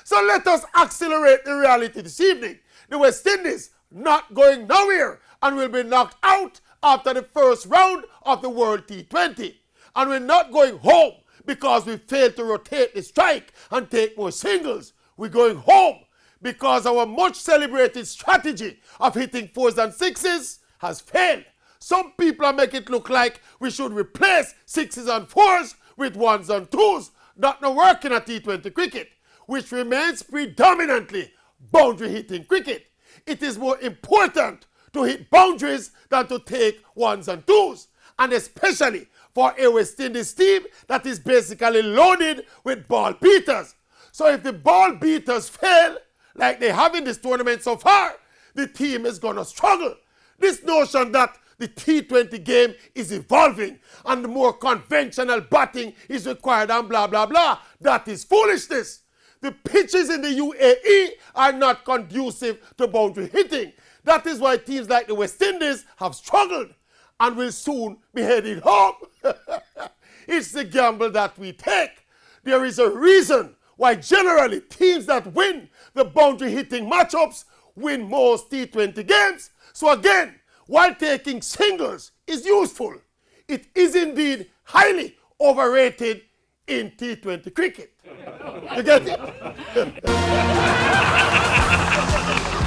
So let us accelerate the reality this evening. The West Indies not going nowhere and will be knocked out after the first round of the World T20. And we're not going home because we failed to rotate the strike and take more singles. We're going home because our much celebrated strategy of hitting 4s and 6s has failed. Some people make it look like we should replace 6s and 4s with 1s and 2s. Not working at T20 cricket, which remains predominantly boundary hitting cricket. It is more important to hit boundaries than to take 1s and 2s, and especially for a West Indies team that is basically loaded with ball beaters. So if the ball beaters fail, like they have in this tournament so far, the team is going to struggle. This notion that the T20 game is evolving and more conventional batting is required and blah, blah, blah, that is foolishness. The pitches in the UAE are not conducive to boundary hitting. That is why teams like the West Indies have struggled and will soon be heading home. It's the gamble that we take. There is a reason why generally teams that win the boundary hitting matchups win most T20 games. So again, while taking singles is useful, it is indeed highly overrated in T20 cricket. You get it?